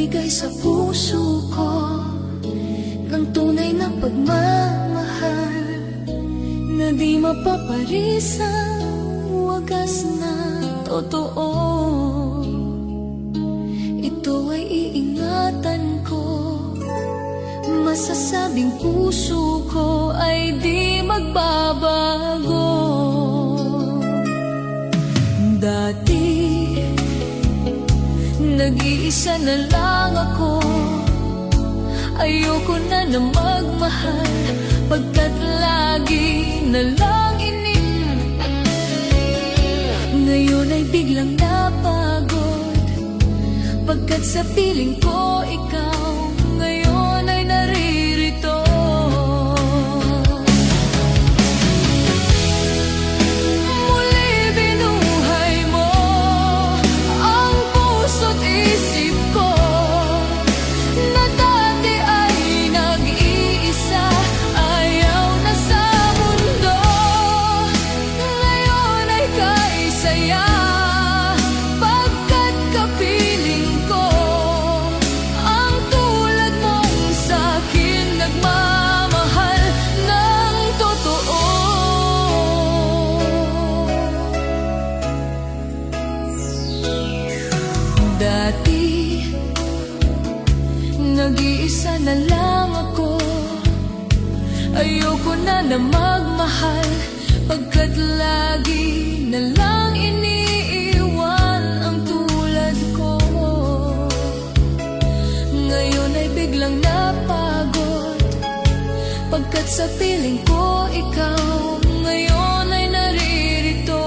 nagbigay sa puso ko ng tunay na pagmamahal na di mapaparisang wagas na totoo. Ito ay iingatan ko, masasabing puso ko ay di magbabago. Dati nag-iisa na lang ako, ayoko na na magmahal, pagkat lagi na lang ngayon ay biglang napagod, pagkat sa piling ko ikaw ngayon ay naririto. Dati nag-iisa na lang ako, ayoko na na magmahal, pagkat lagi na lang iniiwan ang tulad ko. Ngayon ay biglang napagod, pagkat sa piling ko ikaw ngayon ay naririto.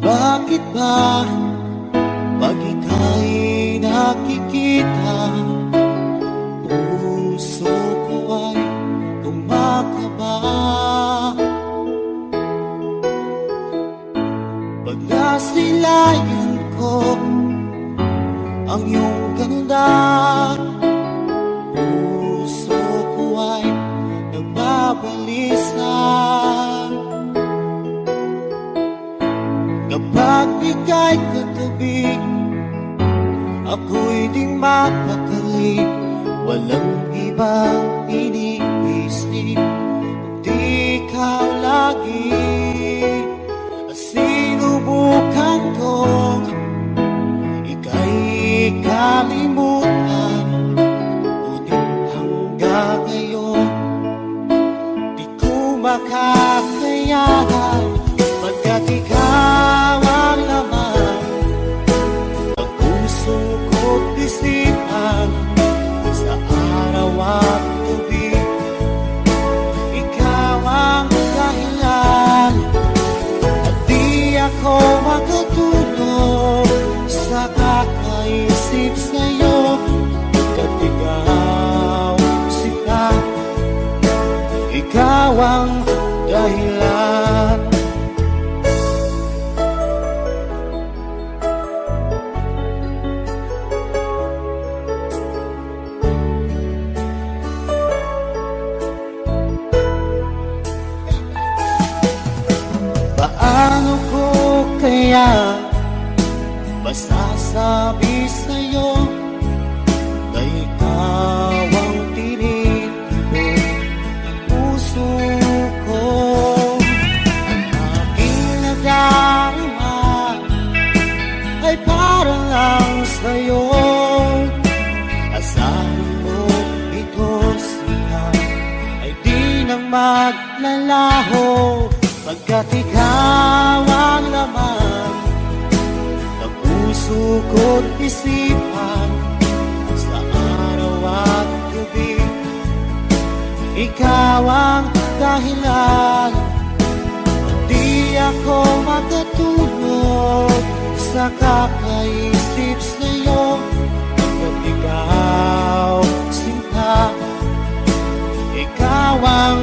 Bakit ba pag ika'y nakikita, puso ko ay kumakaba? Pag nasilayan ko ang iyong ganda, puso ko ay nagbabalisa. Kapag ika'y katabi, ako'y di mapakali, walang ibang iniisip, kundi ikaw lagi. Sinubukan kong ika'y kalimutan, ngunit hanggang ngayon di ko makakayanan, pagkat ikaw ang laman ng puso ko't isipan sa araw at gabi. masasabi sa'yo na ikaw ang tinitibok ng puso ko. Ang aking nadarama ay para lang sa'yo. Asahan mo ito siya ay di nang maglalaho, pagkat ikaw ang laman ng puso ko't isipan sa araw at gabi. Ikaw ang dahilan, hindi ako makatulog sa kakaisip sa'yo. Pagkat ikaw, sinta, ikaw ang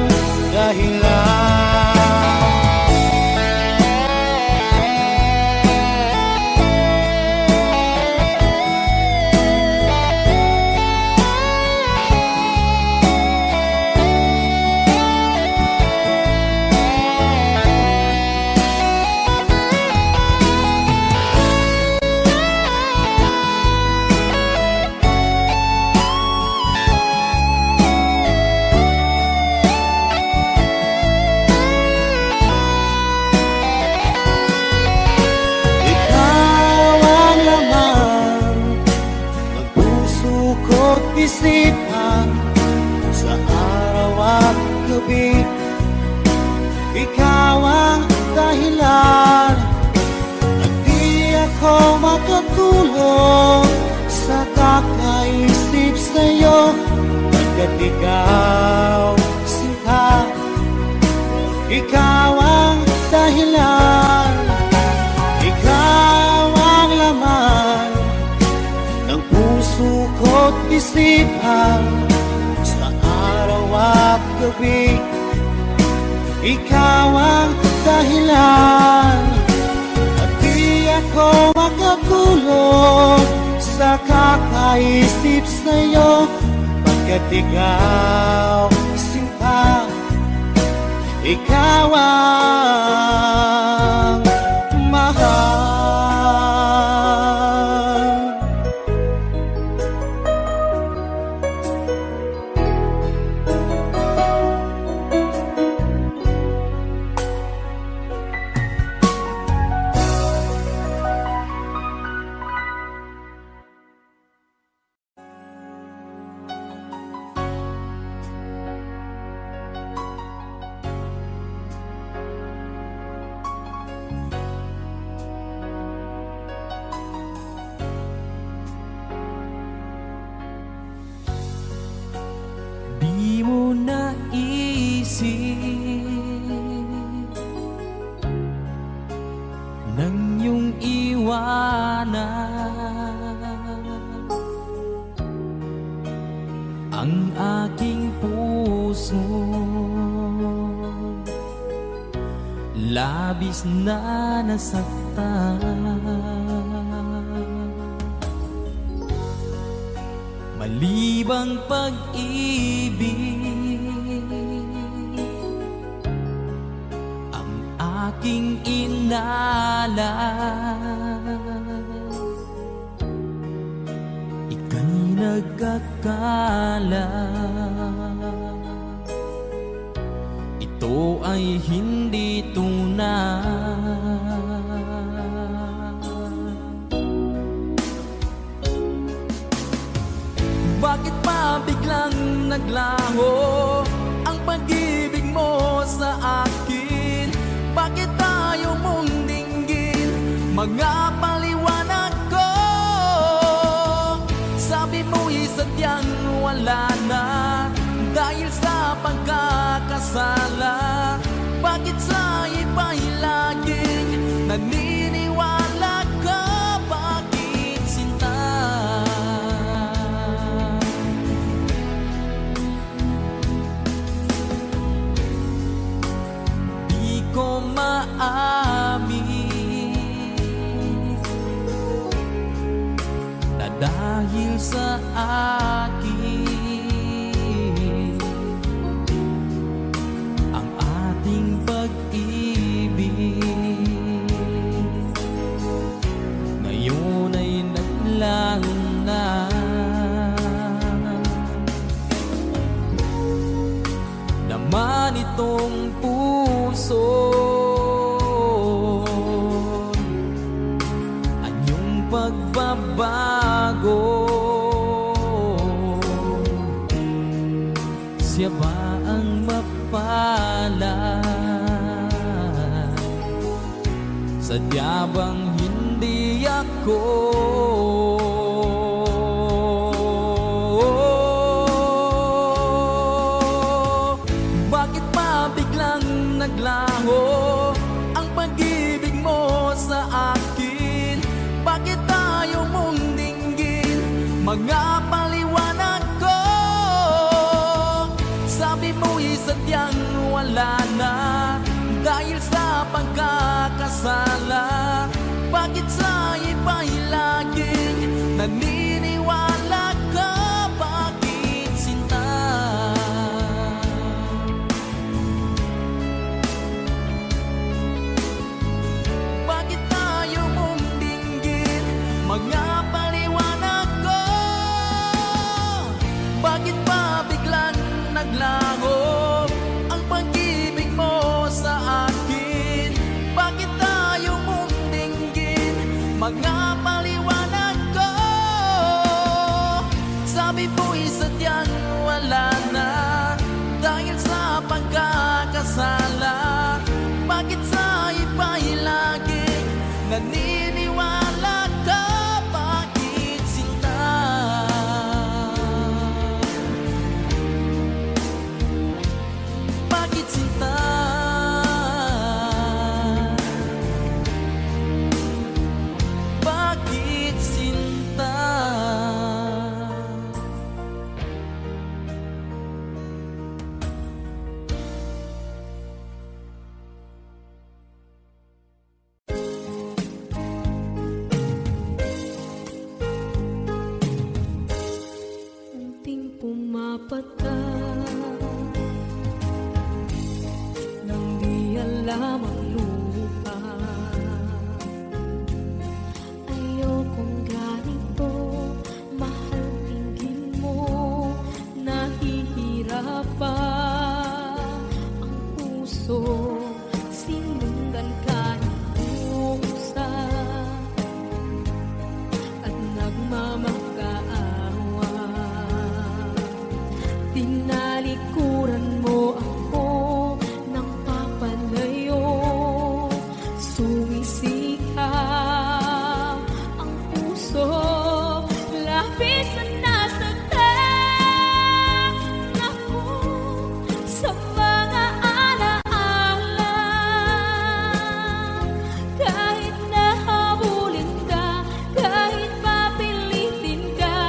dahilan. Isipan sa araw at gabi. Ikaw ang dahilan, at di ako makatulog sa kakaisip sa'yo. Pagkat ikaw, sinta, ikaw ang dahilan, ikaw ang laman ng puso ko't isipan sa araw at gabi. Ikaw ang dahilan, at di ako makatulog sa kakaisip sa'yo. Pagkat ikaw, sinta, ikaw ang mahal. Di mo naisip nang iyong iwanan ang aking puso, labis na nasaktan. Malibang pag-ibig ang aking inalan. Ika'y nagkakala, ito ay hindi tunay. Bakit pa biglang naglaho ang pag-ibig mo sa akin? Bakit tayo mong dinggin mga paliwanag ko? Sabi mo'y sadyang wala na dahil sa pagkakasala. Bakit sa iba'y laging naniniwala ka? Bakit sinta? Ko maamin na dahil sa akin ang ating pag-ibig ngayon ay naglaho na. Naman itong puso anyong pagbabago, siya ba ang mapalad? Sadya bang hindi ako? Bakit pa biglang naglaho ang pag-ibig mo sa akin? Bakit ayaw mong dinggin mga paliwanag ko? Sabi mo'y sadyang wala na dahil sa pagkakasala. Bakit sa iba'y laging naniniwala ka? Bakit sinta? Bakit tayo mong dinggin mga paliwanag ko? Bakit pa biglang naglaho ang pag-ibig mo sa akin? Bakit tayo mong dinggin mga paliwanag ko? Sabi mo'y sadyang wala na dahil sa pagkakasala. Bakit sa iba'y laging naniniwala ka? Bakit sinta? Bakit sinta? Bakit sinta? Unting pumapata nang di alam ang lupa. Ayokong ganito, mahal tingin mo, nahihirapan ang puso. Sinundan ka ng pusa at nagmamakaawa. Tinalikuran mo ako ng papalayo, sumisikap ang puso. Labis na nasaktan ako sa mga alaala. Kahit nahabulin ka, kahit papilitin ka,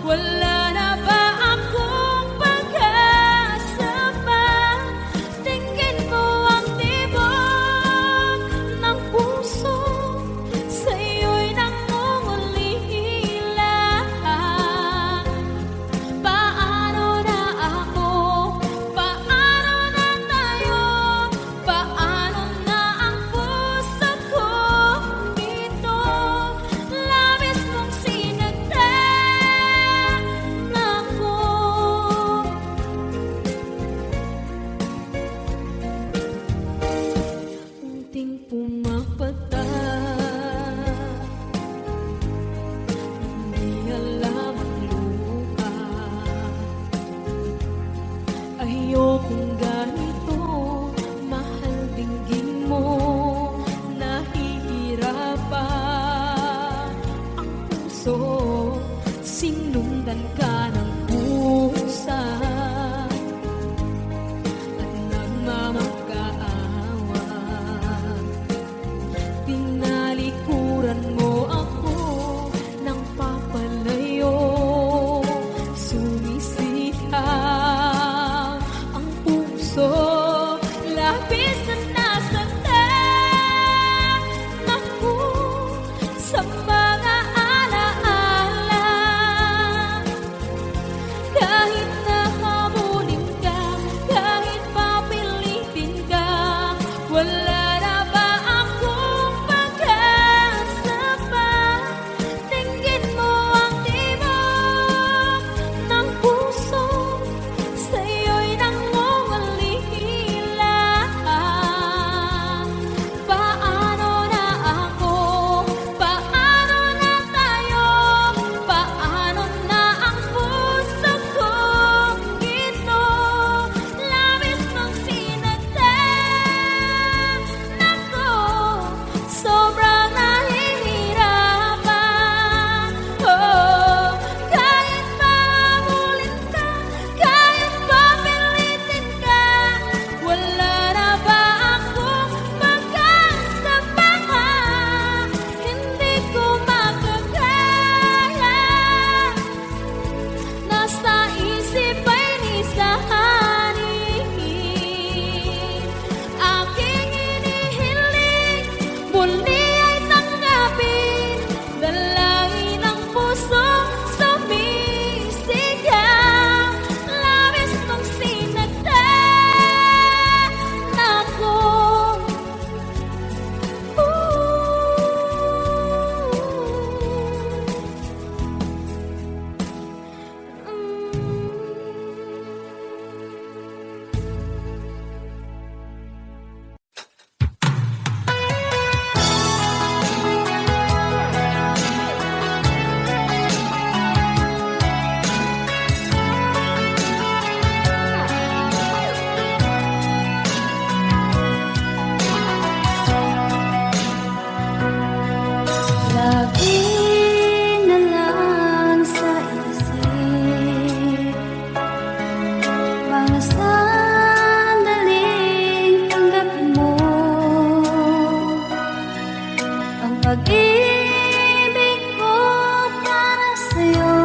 wala na ba akong pag-asa pa? Tingin mo ang tibok ng puso, sa'yo'y nangungulila. Paano na ako? Paano na tayo? Paano na ang puso ko dito? Labis mong sinaktan ako. Unting pumapata hindi alam ang lupa. Ayokong ganito, mahal dinggin mo, nahihirapan ang puso. Sinundan ka ng pusa at nagmamakaawa. Tinalikuran mo ako ng papalayo, sumisikap ang puso. Labis na nasaktan ako sa mga alaala. Kahit nahabulin ka, kahit papilitin ka, wala na ba akong pag-asa pa? Lagi na lang sa isip mga sandaling tanggapin mo ang pag-ibig ko para sa'yo.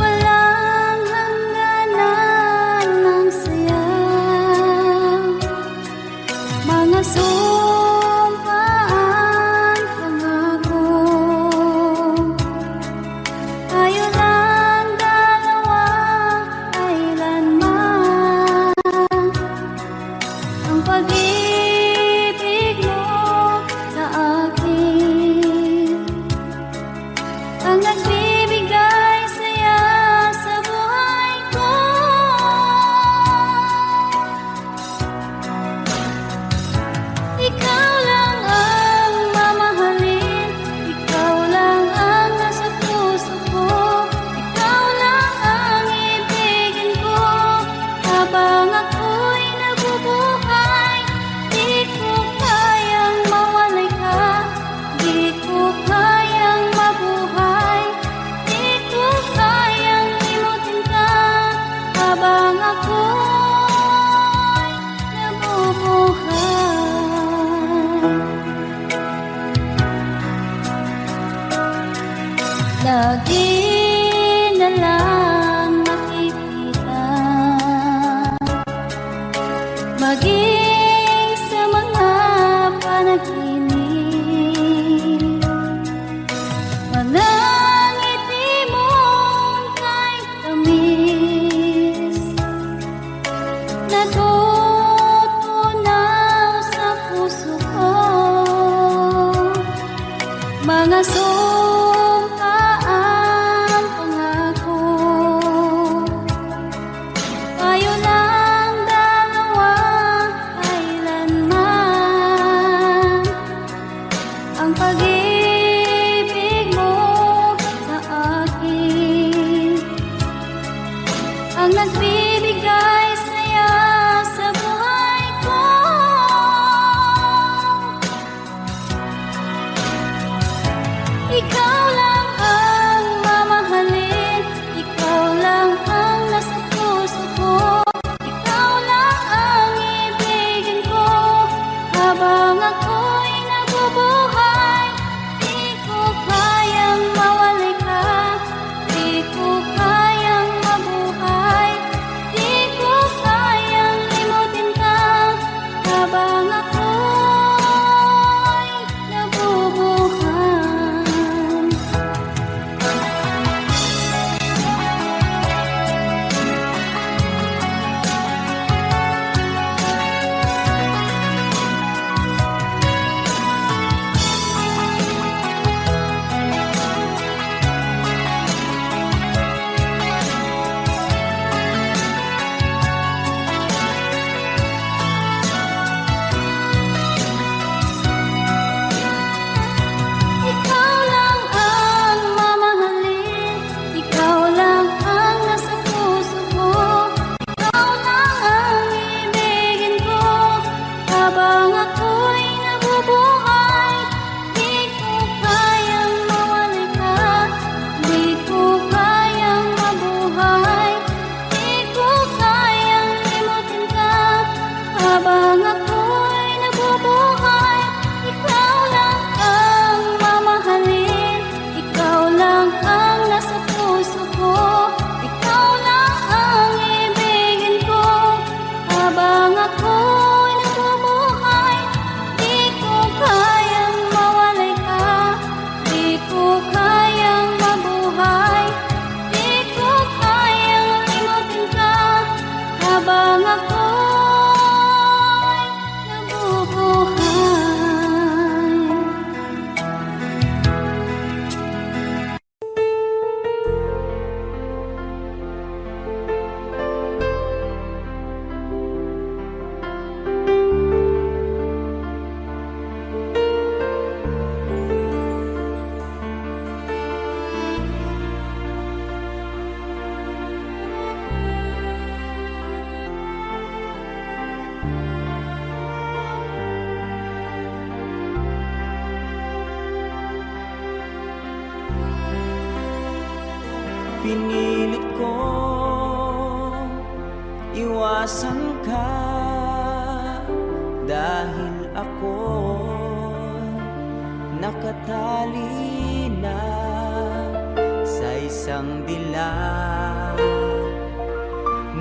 Walang hangganan ng saya, mga sumpaan, pangako. Tayo lang dalawa, kailanman. Ang pag-ibig mo sa akin ang nagbibigay saya sa buhay ko. Ikaw lang ang mamahalin, ikaw lang ang nasa puso ko, ikaw lang ang ibigin ko habang ako'y nabubuhay. Di ko kayang mawalay ka, di ko kayang mabuhay, di ko kayang limutin ka habang ako'y nabubuhay. Lagi na lang makikita, maging sa mga panaginip, manangiti mong kahit tamis, natutunaw sa puso ko, mga sumpaan, pangako. Tayo lang dalawa, kailanman. Ang pag-ibig mo sa akin ang nagbibigay saya sa buhay ko. Ikaw lang ang mamahalin, ikaw lang ang nasa puso ko, ikaw lang ang ibigin ko habang ako'y nabubuhay. Di ko kayang mawalay ka, di ko kayang mabuhay, di ko kayang limutin ka habang ako'y nabubuhay. Pinilit ko iwasan ka dahil ako nakatali na sa isang dilag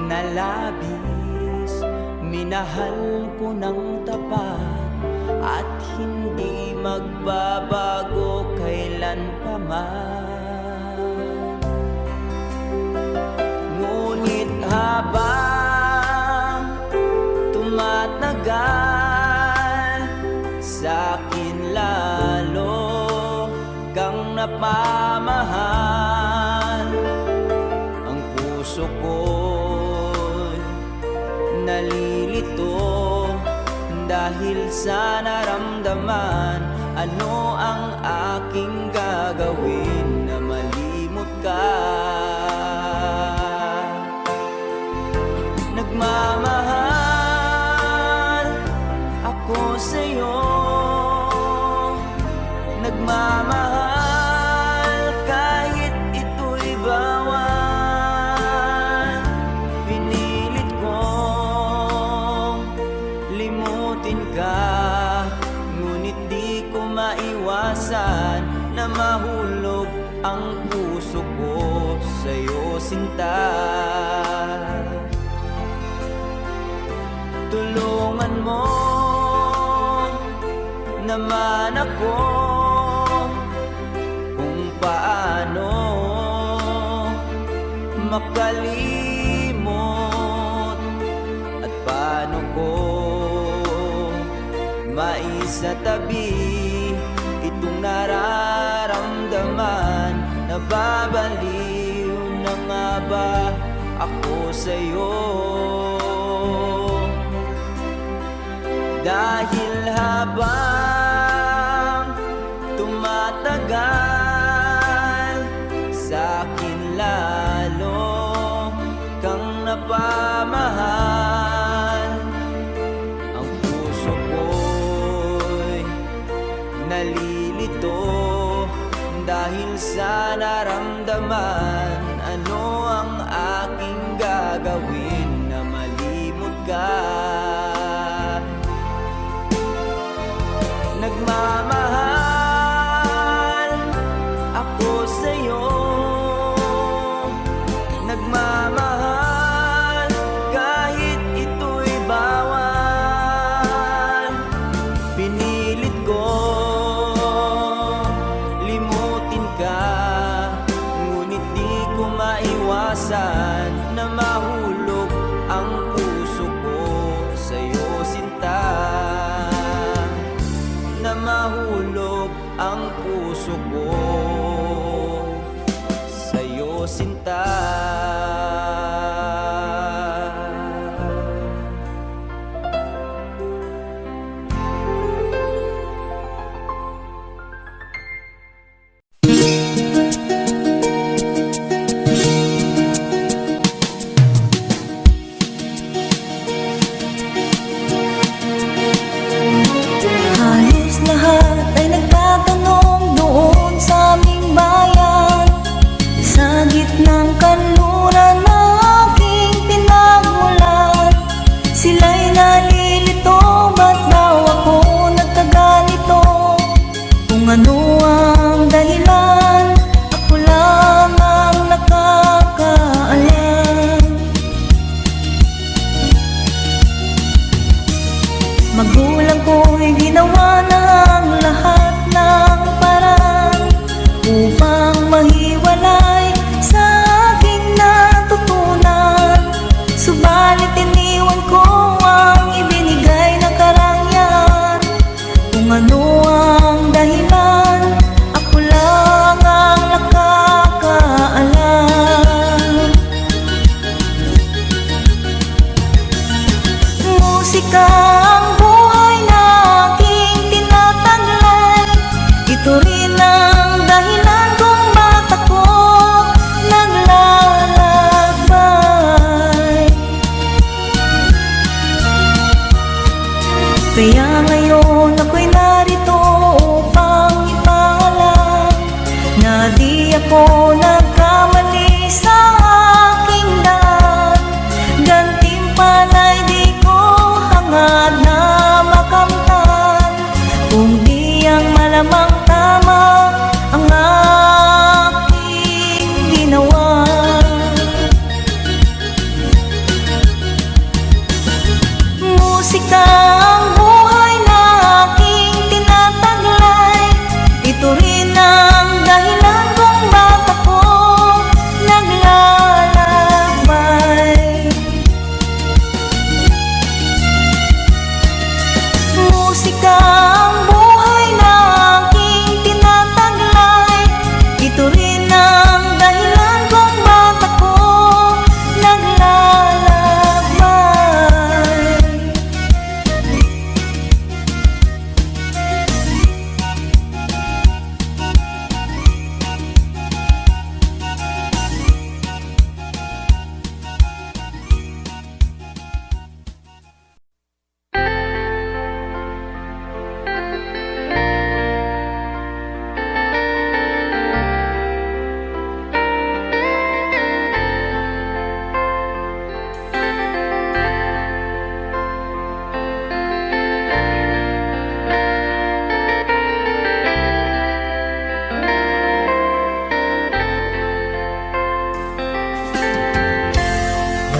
na labis. Minahal ko ng tapat at hindi magbabago kailan pa man. Ngunit habang tumatagal, sa'kin lalo kang napamahal. Ang puso ko'y nalilito dahil sa naramdaman. Ano ang aking gagawin na malimot ka? Nagmamahal ako sa'yo, nagmamahal kahit ito'y bawal. Pinilit kong limutin ka, ngunit di ko maiwasan na mahulog ang puso ko sa'yo, sinta. Tulungan mo naman ako kung paano makalimot at paano ko maisatabi itong nararamdaman. Nababaliw na nga ba ako sa'yo? Dahil habang tumatagal, sa'kin lalo kang napamahal. Ang puso ko'y nalilito dahil sa naramdaman. Ano ang aking gagawin na malimot ka? Nagmamahal ako sa'yo, nagmamahal kahit ito'y bawal. Pinilit ko limutin ka, ngunit di ko maiwasan na mahulog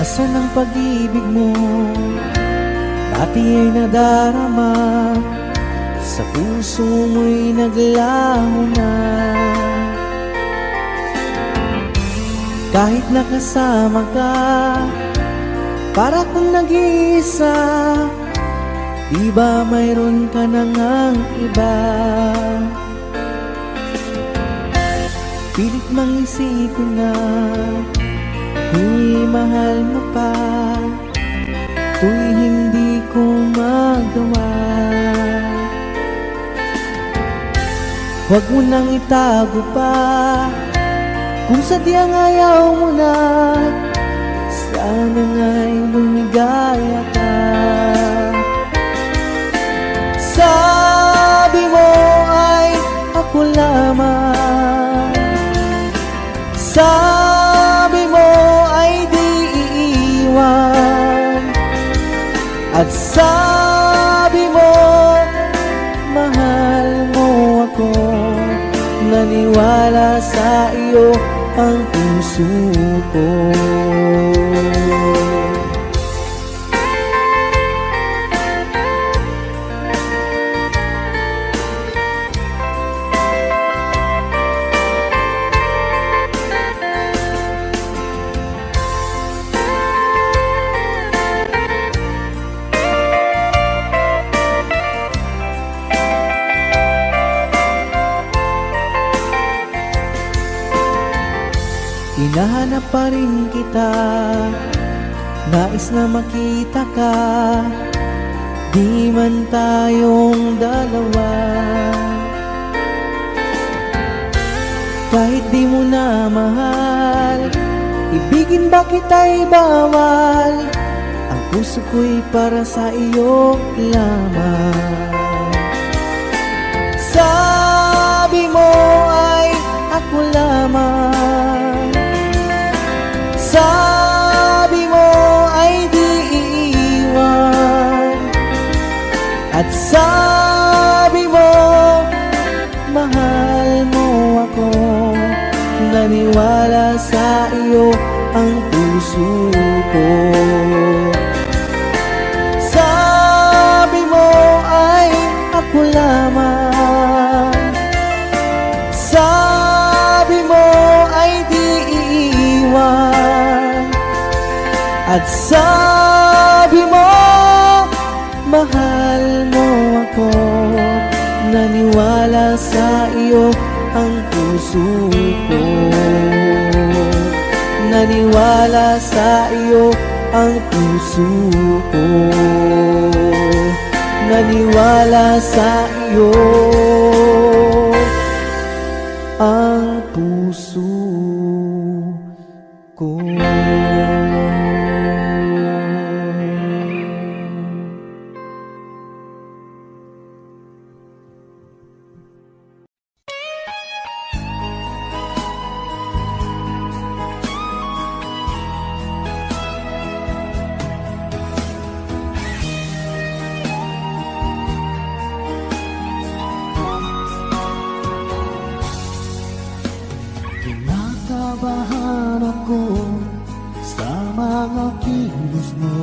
Nasaan ang pag-ibig mo? Dati ay nadarama, sa puso mo'y naglaho na. Kahit nakasama ka, para kang nag-iisa. Di ba mayroon ka na ngang iba? Pilit mang isipin na di mahal mo pa, to'y hindi ko magawa. Huwag mo nang itago pa, kung sadyang ayaw mo na, sana nga'y lumigaya ka. Sabi mo ay ako lamang, sabi mo ay di iiwan, at sabi mo mahal mo ako. Naniwala sa iyo ang puso ko. Hinahanap pa rin kita, nais na makita ka, di man tayong dalawa. Kahit di mo na mahal, ibigin ba kita'y bawal? Ang puso ko'y para sa iyo lamang. Sabi mo ay ako lamang, sabi mo ay di iiwan, at sabi mo mahal mo ako. Naniwala sa iyo ang puso ko. Sabi mo ay ako lamang, sabi mo ay di iiwan, at sabi mo mahal mo ako. Naniwala sa iyo ang puso ko. Naniwala sa iyo ang puso ko. Naniwala sa iyo ang puso ko. Kinakabahan ako sa mga kilos mo,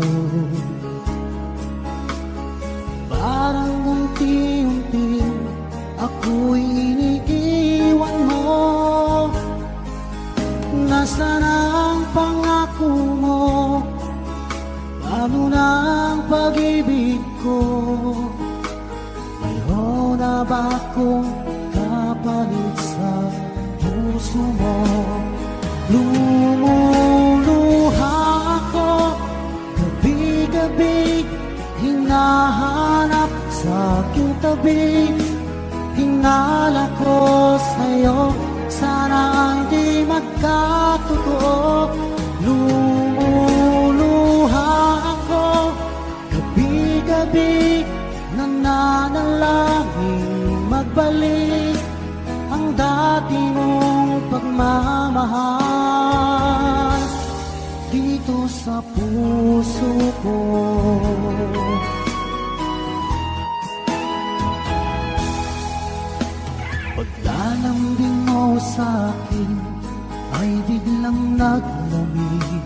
parang unti-unti ako'y iniiwan mo. Nasaan ang pangako mo? Paano na ang pag-ibig ko? Mayroon na ba akong kapalit sa puso mo? Lumuluha ako gabi-gabi, hinahanap sa aking tabi. Hinala ko sa'yo, sana hindi magkatotoo. Lumuluha ako gabi-gabi, nananalangin magbalik ang dati mong pagmamahal dito sa puso ko. Paglalambing mo sa'kin ay biglang naglamig,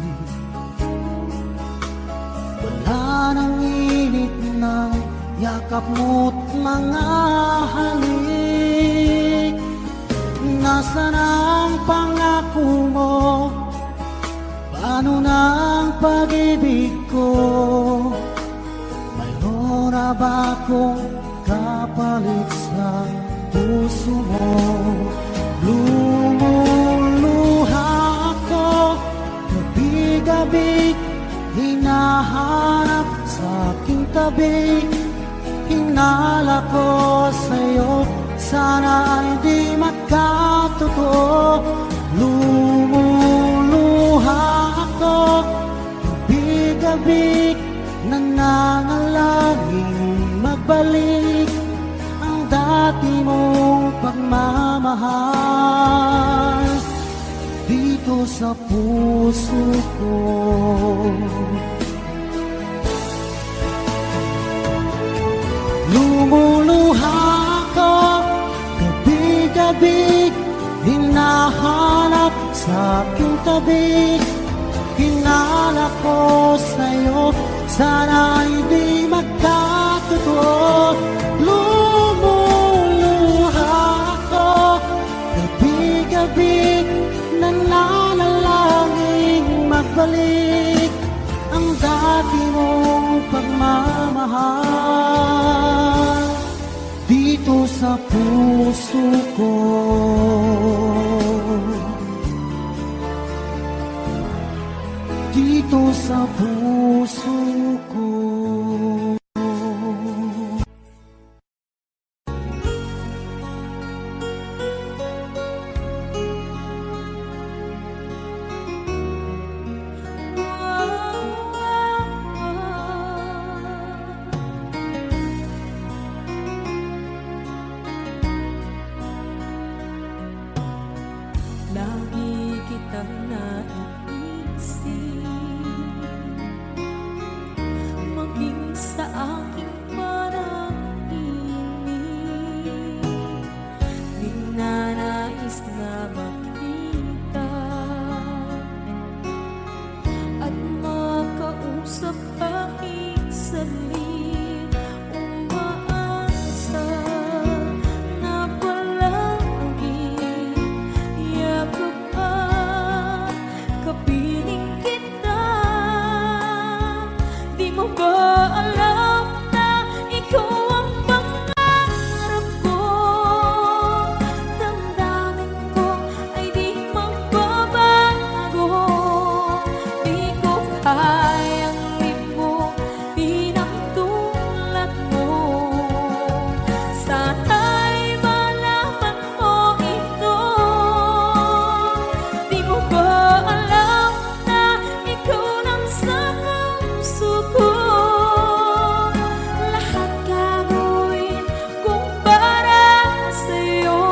Nasaan ang init ng yakap mo't mga halik? Nasaan ang pangako mo? Paano na ang pag-ibig ko? Mayroon na ba akong kapalit sa puso mo? Lumuluha ako gabi-gabi, hinahanap sa aking tabi. Hinala ko sa'yo, sana ay di magkatotoo. Lumuluha ako gabi-gabi, nangangalangin magbalik ang dati mong pagmamahal dito sa puso ko. Lumuluha ako gabi-gabi, hinahanap sa aking tabi. Hinala ko sa'yo, sana ay di magkatotoo. Lumuluha ako gabi-gabi, nananalangin magbalik ang dati mong pagmamahal dito sa puso ko. Dito sa puso ko. Lagi kitang naiisip, maging sa aking parang inip. Di na nais na makita at makausap kahit saglit. Umaasa na palagi yakap at kapiling kita. Di mo ba alam na ikaw ang pangarap ko? Damdamin ko ay di magbabago. Di ko kayang limutin ang tulad mo. Sana'y malaman mo ito. Di mo ba alam na ikaw lang sa puso ko? Lahat gagawin kung para sa'yo.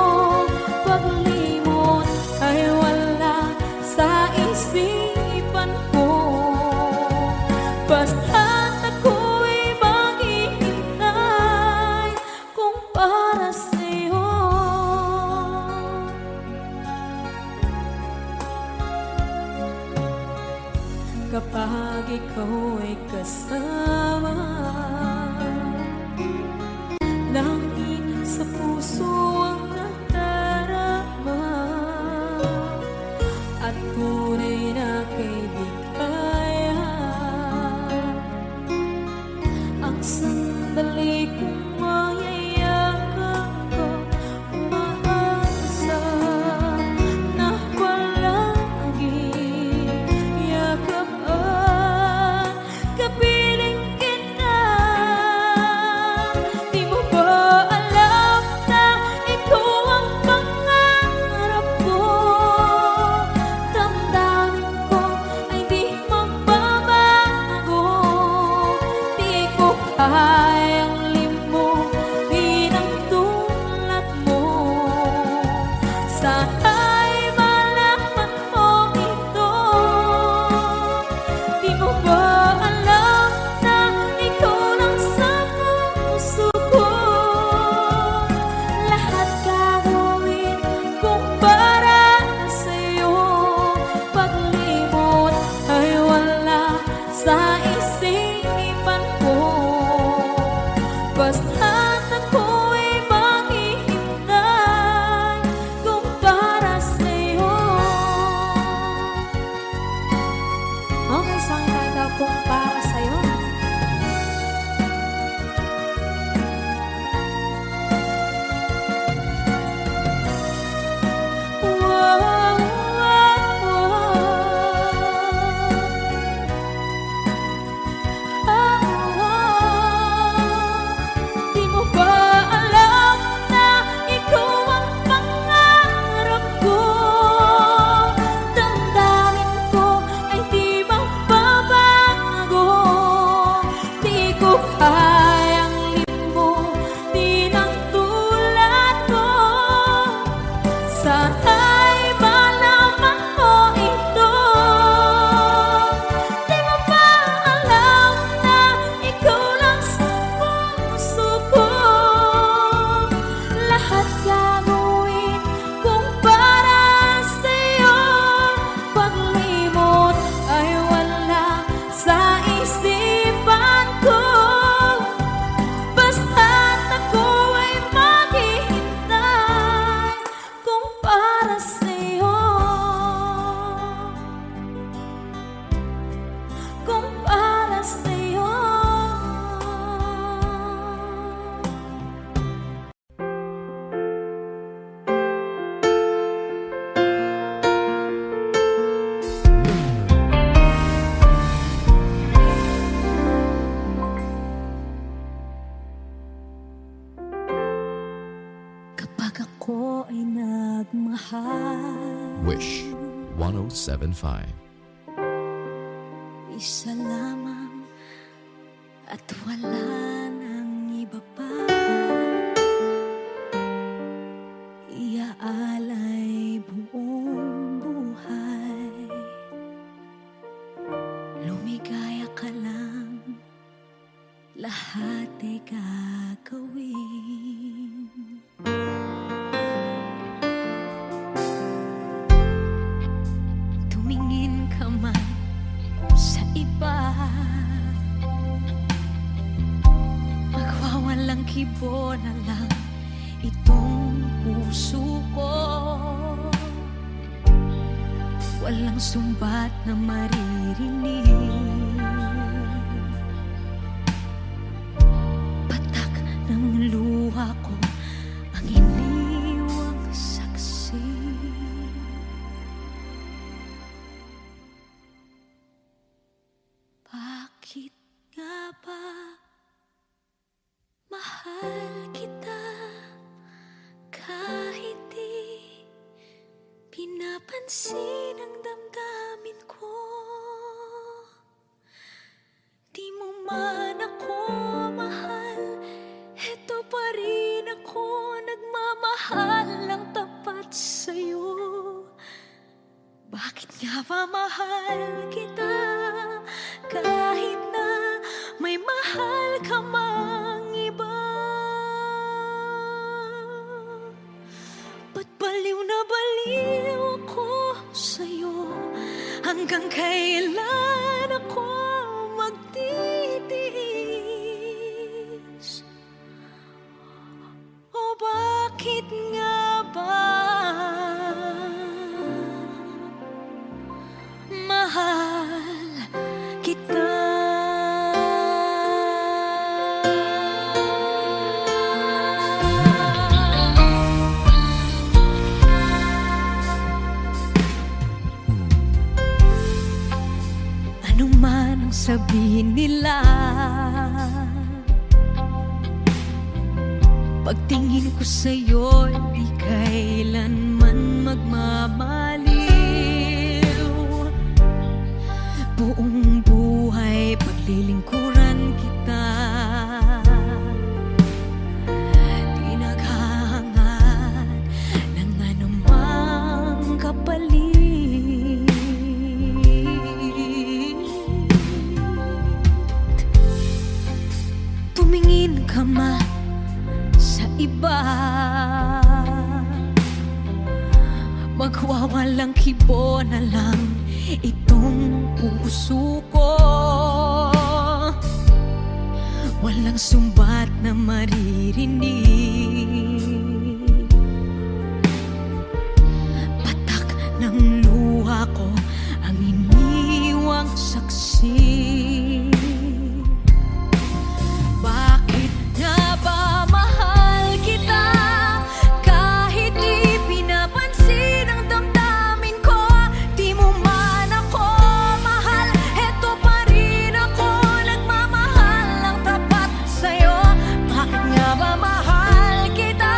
Paglimot ay wala sa isipan ko. Basta't ako'y maghihintay kung para sa'yo. Kapag ikaw ay kasama, langit sa puso ang nadarama at tunay na kaibigan. Ang sandali kong mayayakap ko, umaasa na palagi yakap at kapiling kita. Di mo ba alam na Pag ako ay nagmahal, Wish 1075. isa lamang at wala nang iba pa. Iaalay buong buhay, lumigaya ka lang, lahat ay gagawin. Tumingin ka man sa iba, magwawalang kibo na lang itong puso ko. Walang sumbat na maririnig, patak ng luha ko ang iniwang saksi. Bakit nga ba mahal kita kahit di pinapansin ang damdamin ko? Di mo man ako mahal, eto pa rin ako nagmamahal ng tapat sa'yo. Bakit nga ba mahal kita kahit na may mahal ka mang iba? Ba't baliw na baliw ako sa'yo? Hanggang kailan ako magtitiis? O bakit nga ba mahal kita? Ano man ang sabihin nila, pagtingin ko sa'yo, di kailanman magmamaliw. Buong buhay paglilingkuran kita, di naghahangad ng anumang kapalit. Tumingin ka man sa iba, magwawalang kibo na lang itong puso ko. Walang sumbat na maririnig, patak ng luha ko ang iniwang saksi. Bakit nga ba mahal kita kahit di pinapansin ang damdamin ko? Di mo man ako mahal, eto pa rin ako nagmamahal ng tapat sa'yo. Bakit nga ba mahal kita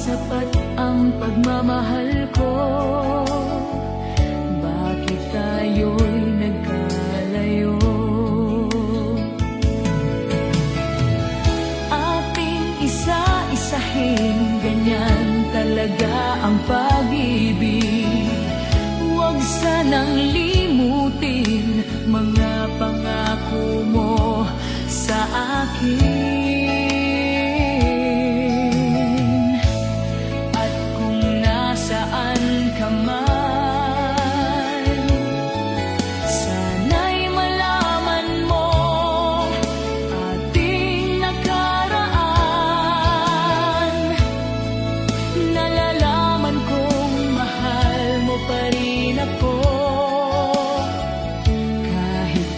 sapat ang pagmamahal ko? Bakit tayo'y nagkalayo? Ating isa-isahin, ganyan talaga ang pag-ibig. Huwag sanang limutin mga pangako mo sa akin. At kung nasaan ka man, sana'y malaman mo ating nakaraan. Nalalaman kong mahal mo pa rin ako. Kahit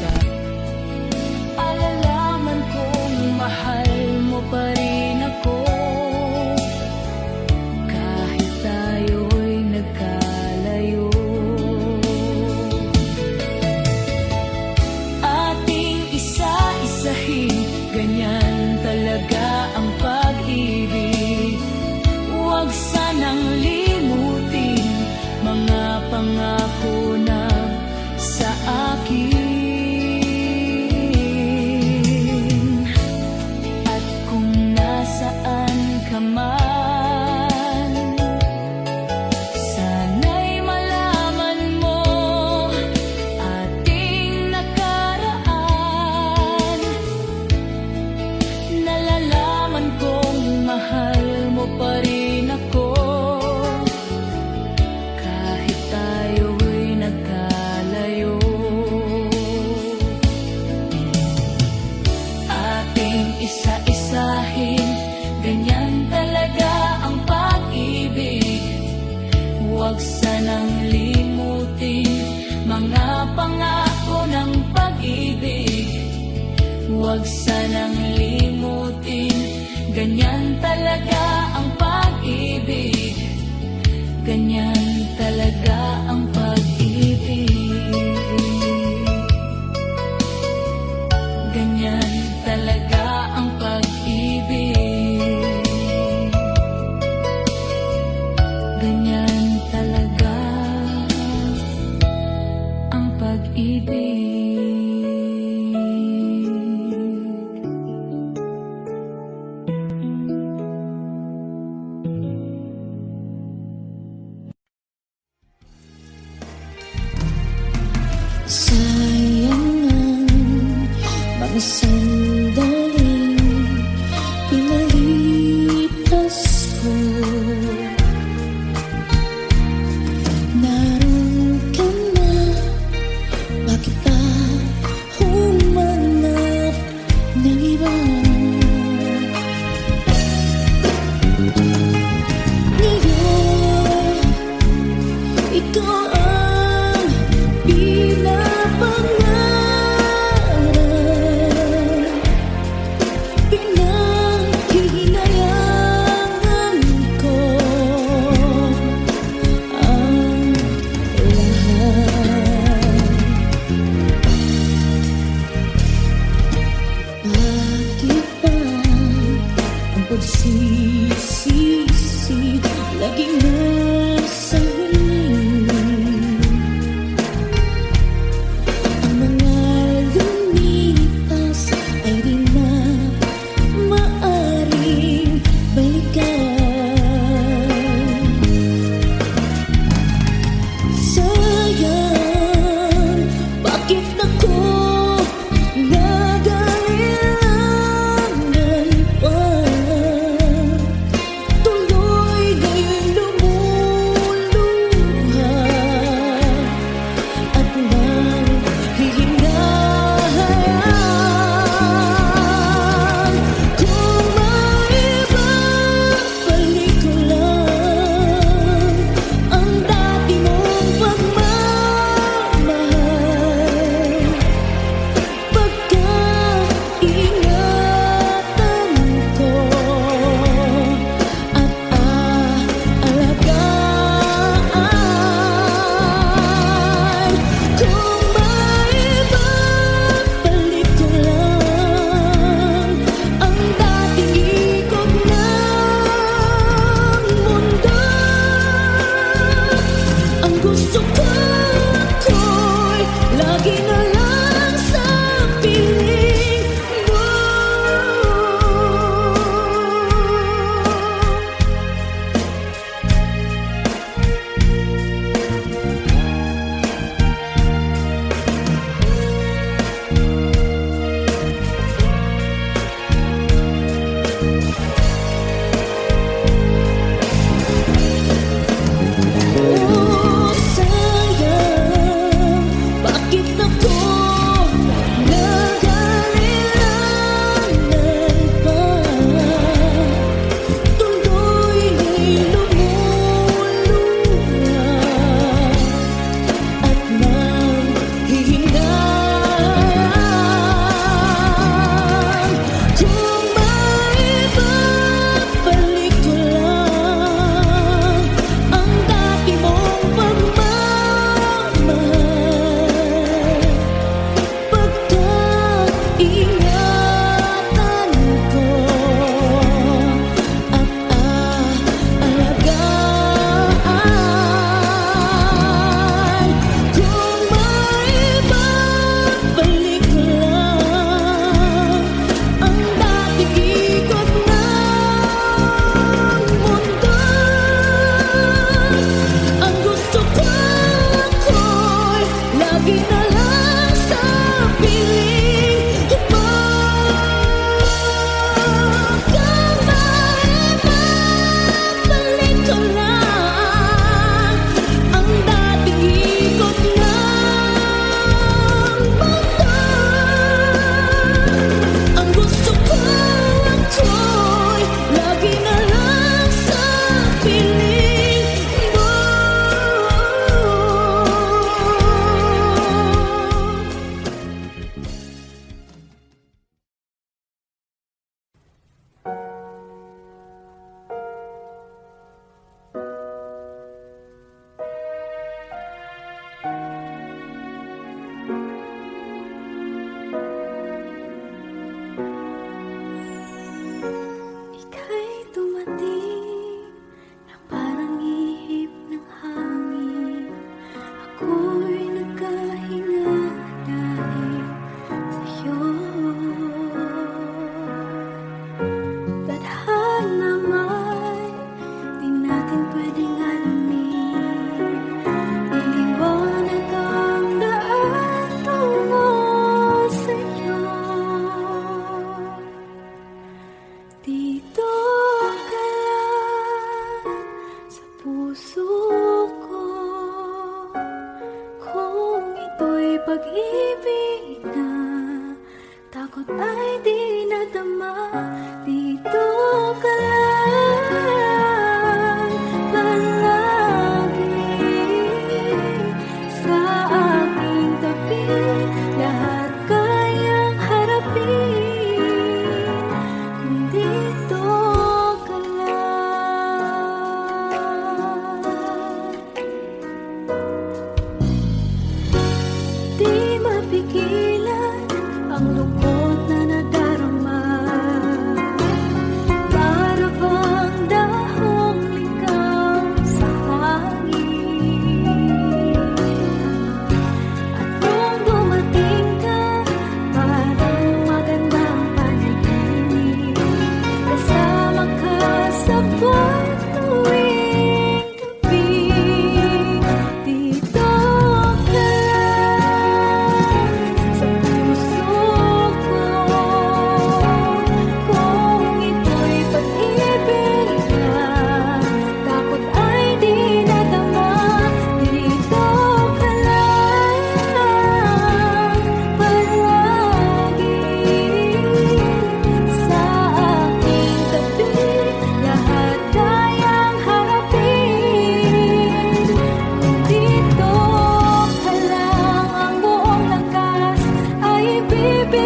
alalaman kong mahal mo pa rin ako. Kahit tayo'y nagkalayo. Ating isa-isahin, ganyan talaga ang pag-ibig. Huwag sanang limutin mga pangako na sa akin. At kung nasaan ka man, sana'y malaman mo ating nakaraan. Nalalaman kong mahal mo pa rin ako. Kahit tayo'y nagkalayo. Ating isa-isahin, ganyan talaga ang pag-ibig. Huwag sanang limutin mga pangako ng pag-ibig. Huwag sanang limutin, ganyan talaga ang pag-ibig. Ganyan talaga ang pag-ibig. Ganyan talaga ang pag-ibig. Ganyan talaga ang pag-ibig. Sayang ang mga sandaling pinalipas ko. Naroon ka na, bakit pa humanap ng iba? Ngayon, ikaw ang pinapangarap.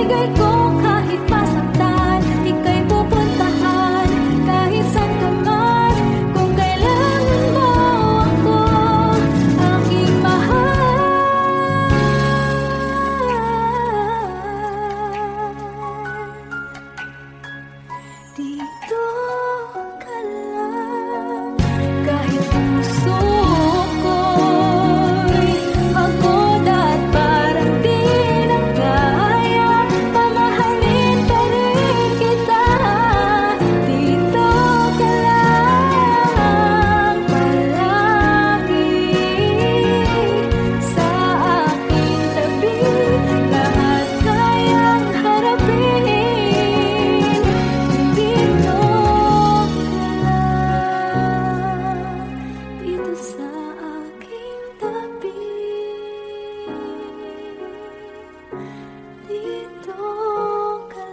ibibigay ko kahit masaktan. Ika'y pupuntahan kahit saan ka man. Kung kailangan mo ako, aking mahal. Dito ka lang, kahit puso ko'y pagod at parang di na kaya. Mamahalin pa rin kita. Dito ka lang palagi sa aking tabi. Lahat kayang harapin. Dito sa aking tabi. Dito ka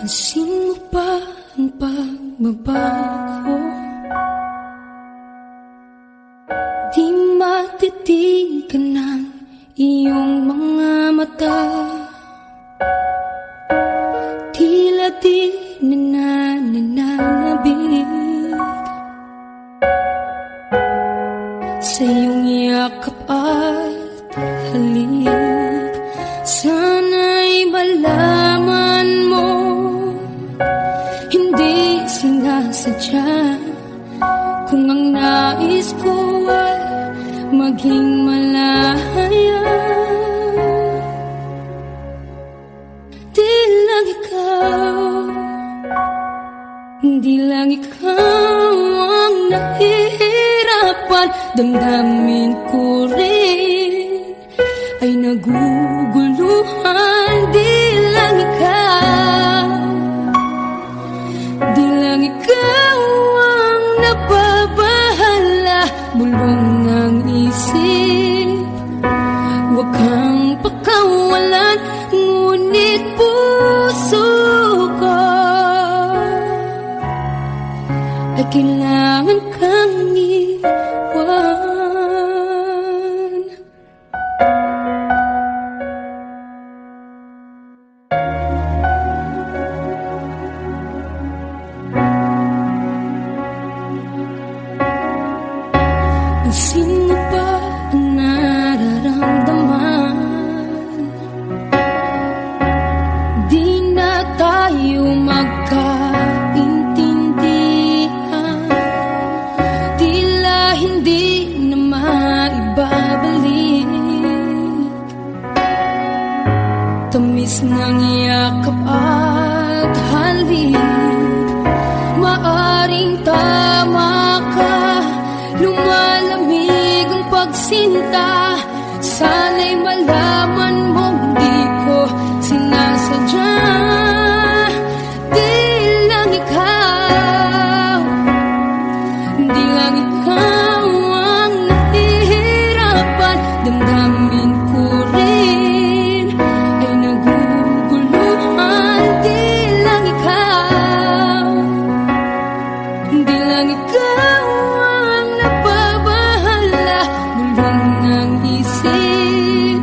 Pansin mo ba ang pagbabago? Di matitigan ng iyong mga mata. Tila di nananabig sa iyong yakap at halik. Sana'y malaman mo, hindi sinasadya. Kung ang nais ko ay maging malaya, di lang ikaw, di lang ikaw ang nahihirapan. Damdamin ko rin ay naguguluhan. Di lang ikaw, di lang ikaw ang nababahala. Bulong ng isip, huwag kang pakawalan. Ngunit puso ko ay kailangan kang iwan. Pansin mo ba ang nararamdaman? Di na tayo magkaintindihan. Tila hindi na maibabalik tamis ng yakap at halik. Maaring tama ka, lumalamig ang pagsinta. Sana'y malaman mong di ko sinasadya. Di lang ikaw, di lang ikaw ang nahihirapan. Damdamin ko rin ay naguguluhan. Di lang ikaw, di lang ikaw ang nababahala. Bulong ng isip,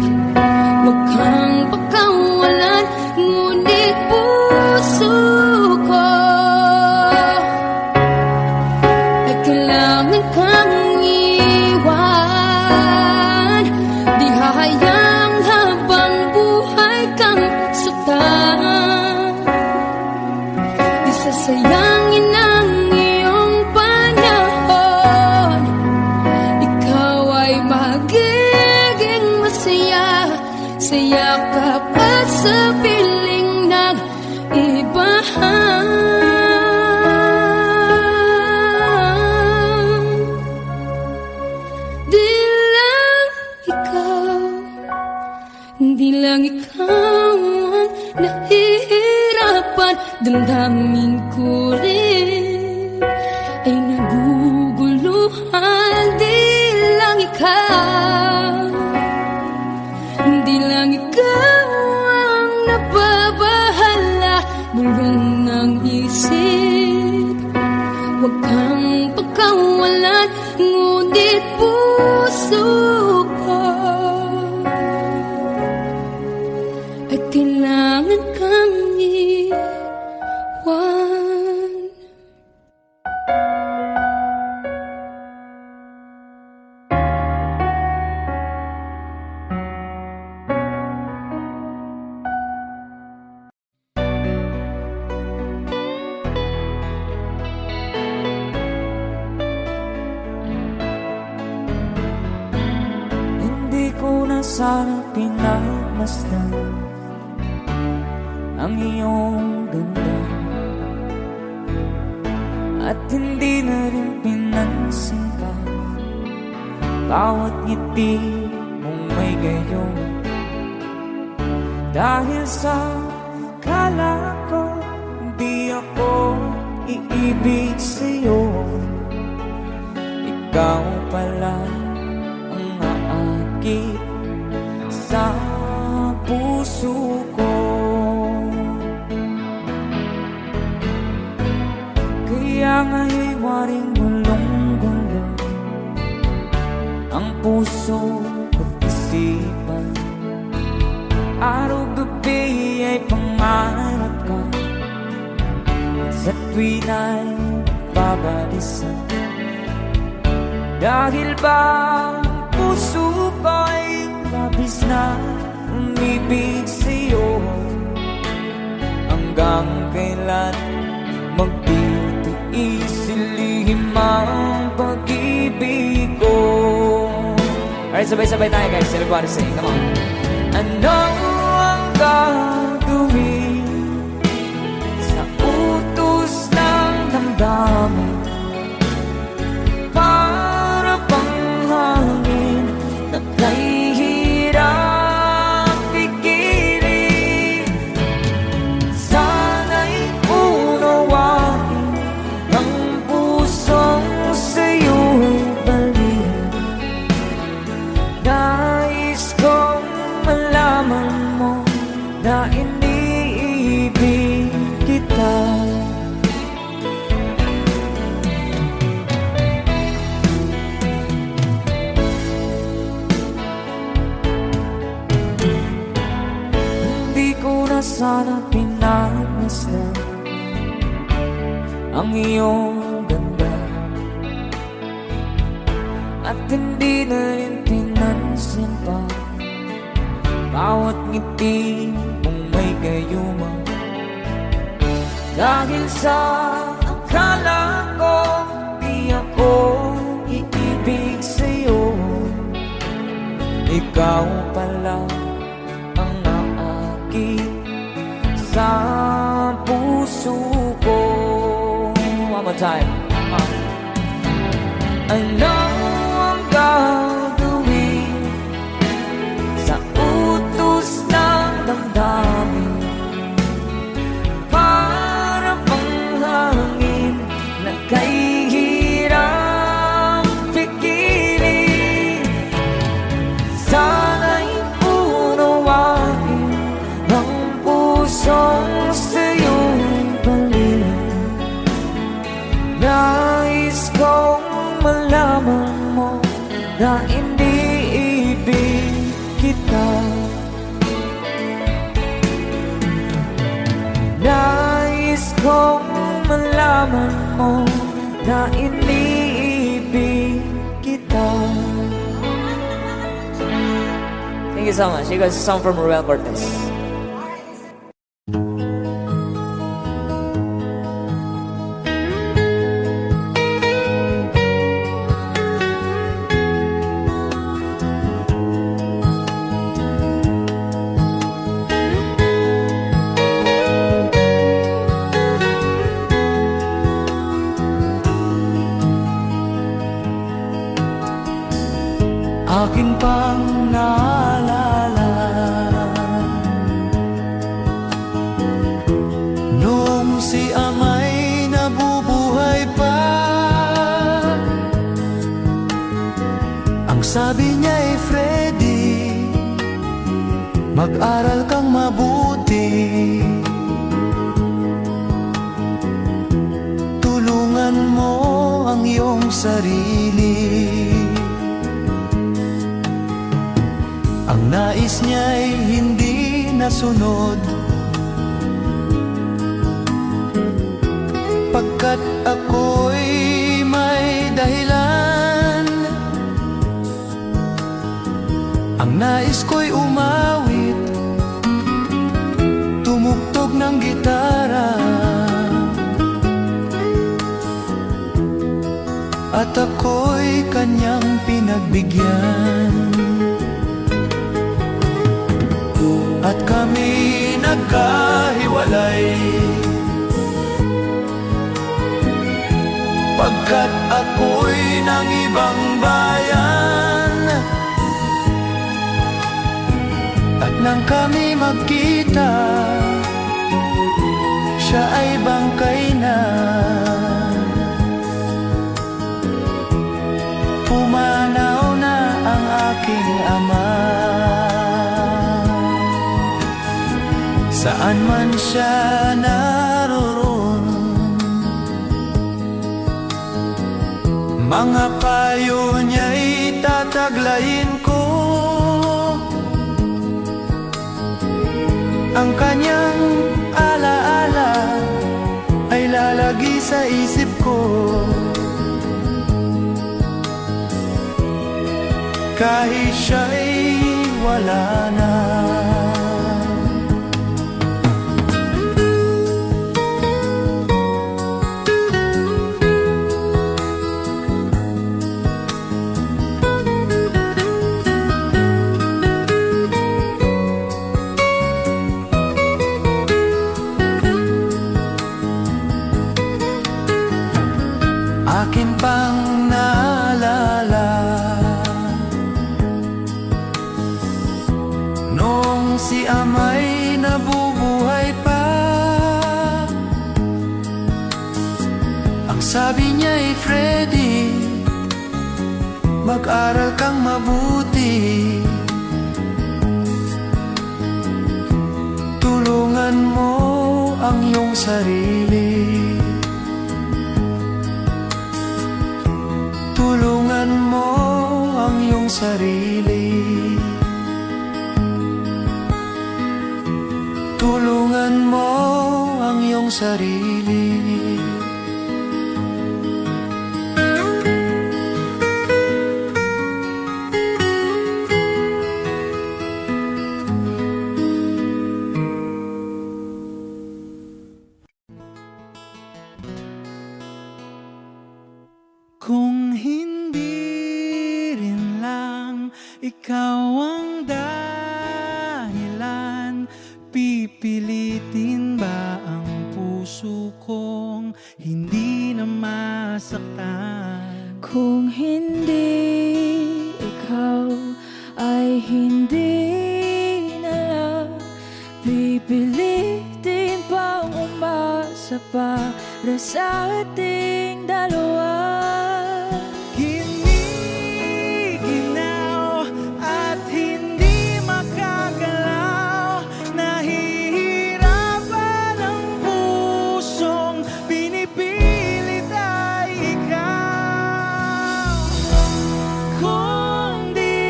huwag kang pakawalan. Ngunit puso ko ay kailangan kang iwan. Di hahayang habang buhay kang saktan. Di sasayangin ang iyong panahon. Ikaw ay magiging masaya sa yakap at sa piling ng ibahan. Di lang ikaw, di lang ikaw ang nahihirapan. Damdamin ko rin ay naguguluhan. pilit puso ko at kailangan kang iwan. Hindi ko na sana pinagmasdan ang iyong ganda, at hindi na rin pinansin pa bawat ngiti mong may gayon. Dahil sa kala ko di ako iibig sa'yo, ikaw pala ang aakit sa puso ko. Kaya nga'y waring gulong-gulong ang puso ko't isipan. Araw-gabi ay pangarap ka, at sa tuwin ay babalisan. Dahil ba ang puso ko'y labis na umibig sa'yo, hanggang kailan magtitiis ilihim ang pag-ibig ko. Alright, sabay-sabay tayo guys. Everybody sing, come on. Ano ang gagawin sa utos ng damdamin? Para bang hangin na kahihirap pigilan. Sana'y unawain ang pusong sa'yo'y balikan. Nais kong malaman mo na iniibig kita. Hindi ko na sana pinagmasdan ang iyong ganda, at hindi na rin pinansin pa bawat ngiti mong may gayuma. Dahil sa akala ko di ako iibig sa'yo, ikaw pala ang naakit sa puso ko. One more time. Ano ang gagawin sa utos ng damdamin? Para bang hangin na kahihirap pigilan. Sana'y unawain ang pusong sa'yo'y balikan. Nais kong malaman mo na iniibig kita. Nais kong malaman mo na iniibig kita. Thank you so much. You guys, a song from Ruel Cortez. Akin pang naalala noong si ama'y nabubuhay pa. Ang sabi niya ay Freddy, mag-aral kang mabuti, tulungan mo ang iyong sarili. nais niya'y hindi nasunod, pagkat ako'y may dahilan. Ang nais ko'y umawit, tumugtog ng gitara, at ako'y kanyang pinagbigyan. At kami nagkahiwalay, pagkat ako'y ng ibang bayan. At nang kami magkita, siya ay bangkay na. Pumanaw na ang aking ama. Saan man siya naroon, mga payo niya'y tataglayin ko. Ang kanyang alaala ay lalagi sa isip ko, kahit siya'y wala na. Akin pang naalala noong si ama'y nabubuhay pa. Ang sabi niya'y, Freddy, mag-aral kang mabuti, tulungan mo ang iyong sarili, tulungan mo ang iyong sarili, tulungan mo ang iyong sarili. Kung hindi rin lang ikaw ang dahilan, pipilitin ba ang puso kong hindi na masaktan? Kung hindi ikaw ay hindi na lang, pipilitin bang umasa para sa ating dalawa? Giniginaw at hindi makagalaw, nahihirapan ang pusong pinipilit ay ikaw. Kung di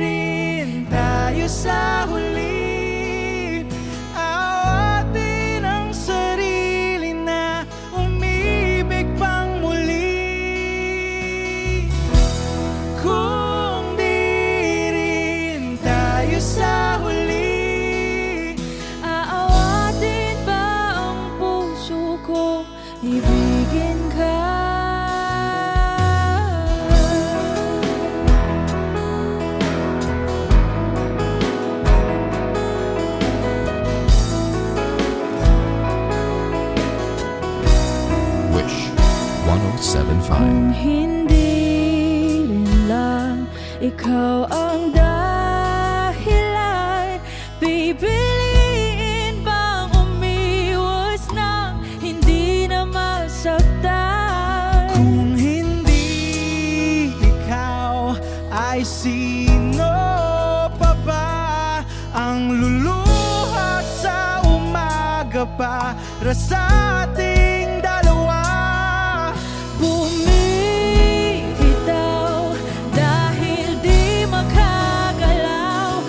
rin tayo sa huli, awatin ang sarili na umibig pang muli. Kung di rin tayo sa huli, Aawatin ba ang puso ko, ibigin ka? Wish 1075. Kung hindi rin lang ikaw ang dahilan, pipiliin bang umiwas nang hindi na masaktan? kung hindi ikaw, ay sino pa ba ang luluha sa umaga para sa ating dalawa? Bumibitaw dahil di makagalaw,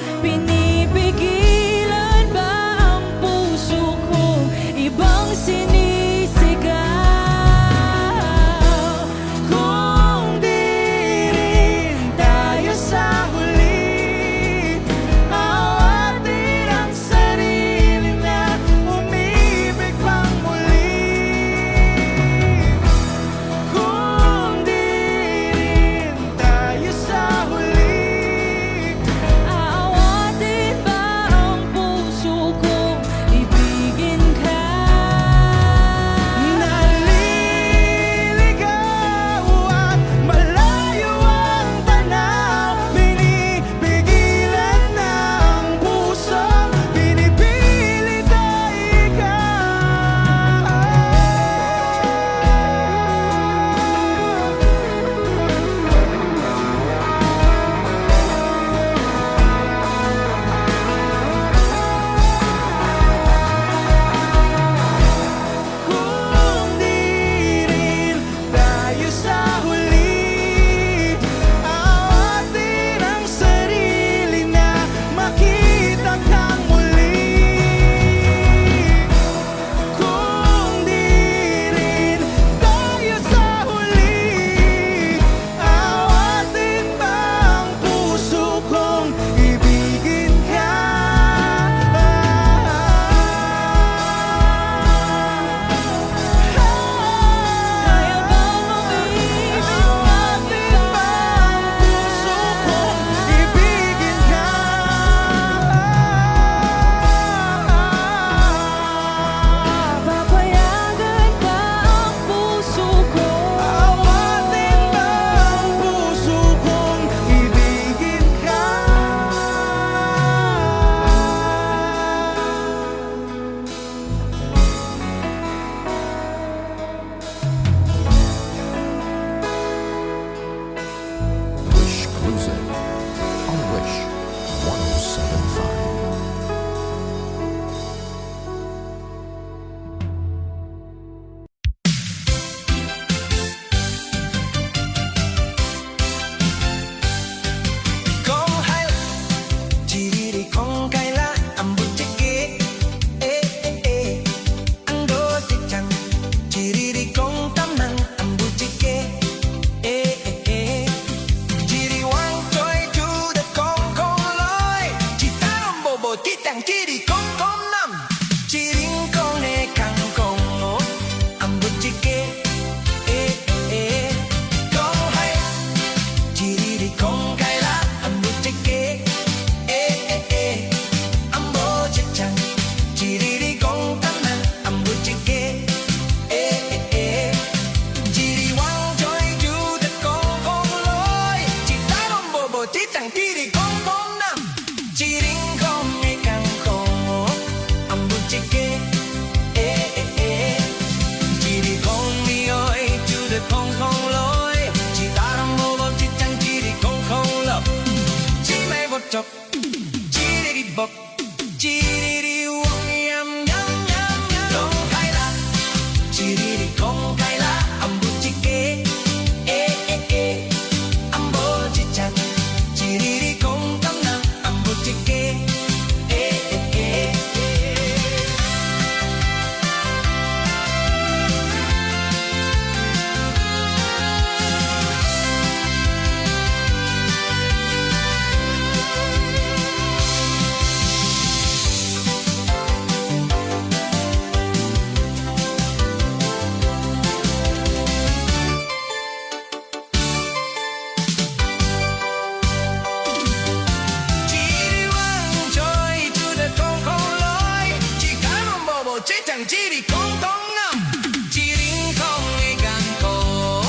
지리 꽁꽁남 지링콩의 강고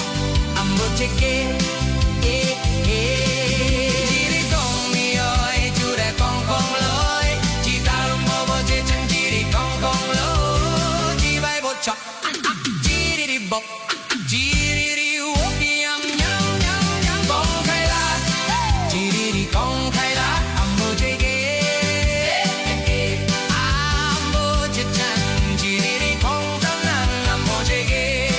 안부채게 지리콩이여이 줄에 꽁꽁로이 지다름 뭐뭐지 참 지리 꽁꽁로 지발 보쳐 지리리복 지리리 오기양양양양 꽁카이라 지리리 꽁카이라 안부채게 안부채찬 지리리 꽁땅난 안부채게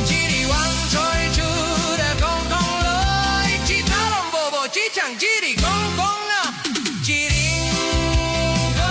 지리 왕철 줄에 꽁꽁로이 지다름 보보 지창 지리 꽁꽁나 지링거